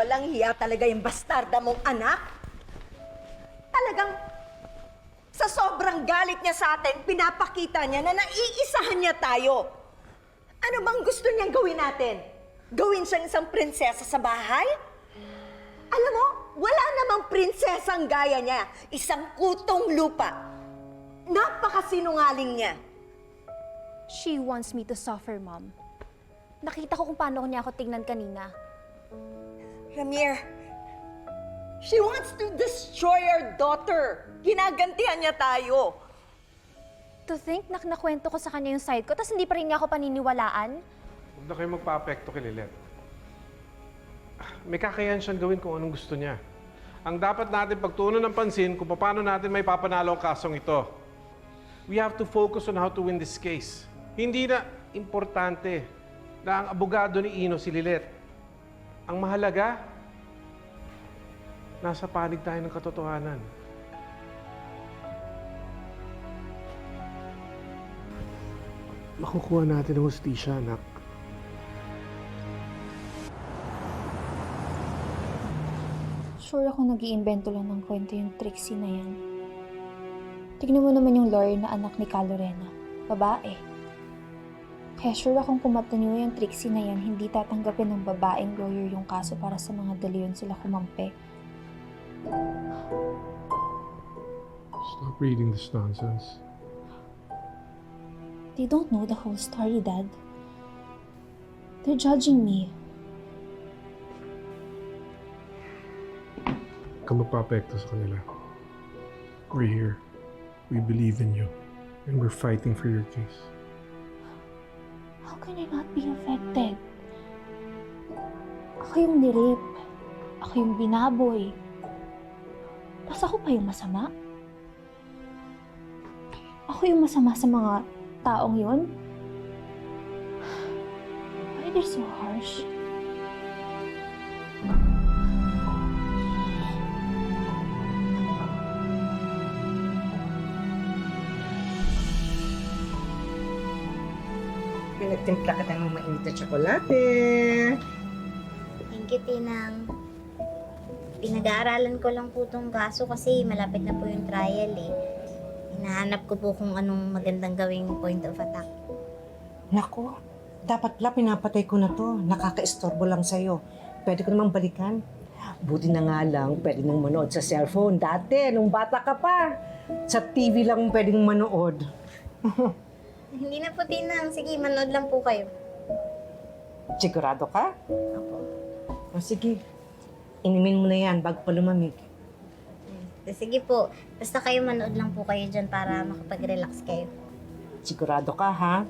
walang hiya talaga yung bastarda mong anak. Talagang sa sobrang galit niya sa atin, pinapakita niya na naiisahan niya tayo. Ano bang gusto niyang gawin natin? Gawin siyang isang prinsesa sa bahay? Alam mo, wala namang prinsesang gaya niya. Isang kutong lupa. Napakasinungaling niya. She wants me to suffer, Mom. Nakita ko kung paano niya ako tignan kanina. Ramir, she wants to destroy our daughter. Ginagantihan niya tayo. To think na nakwento ko sa kanya yung side ko, tapos hindi pa rin niya ako paniniwalaan? Huwag na kayo magpa-apekto kay Lilet. May kakayahan siyang gawin kung anong gusto niya. Ang dapat natin pagtuunan ng pansin kung paano natin may papanalo ang kasong ito. We have to focus on how to win this case. Hindi na importante na ang abogado ni Ino si Lilet. Ang mahalaga, nasa panig tayo ng katotohanan. Makukuha natin ang hustisya, anak. Sure ako nag-iimbento lang ng kwento yung Trixie na yan. Tignan mo naman yung lawyer na anak ni Calorena. Babae. Kaya sure akong kumata niyo yung Trixie na yan, hindi tatanggapin ng babaeng lawyer yung kaso para sa mga dalion sila kumampi. Stop reading this nonsense. They don't know the whole story, Dad. They're judging me. Huwag kang magpa-apekto sa kanila. We're here. We believe in you. And we're fighting for your case. How can I not be affected? Ako yung nirape. Ako yung binaboy. Tapos ako pa yung masama? Ako yung masama sa mga taong yun? Why they're so harsh? Pinagtimpla ka ng mainit na tsokolate. Thank you, Tinang. Pinag-aaralan ko lang po itong kaso kasi malapit na po yung trial eh. Hinahanap ko po kung anong magandang gawing point of attack. Nako, dapat pala pinapatay ko na to. Nakaka-istorbo lang sa'yo. Pwede ko namang balikan. Buti na nga lang, pwede nang manood sa cellphone. Dati, nung bata ka pa, sa TV lang pwedeng manood. Hindi na po, Tinang. Sige, manood lang po kayo. Sigurado ka? Opo. O sige, inimin mo na yan bago pa lumamig. Sige po. Basta kayo manood lang po kayo dyan para makapag-relax kayo. Sigurado ka, ha?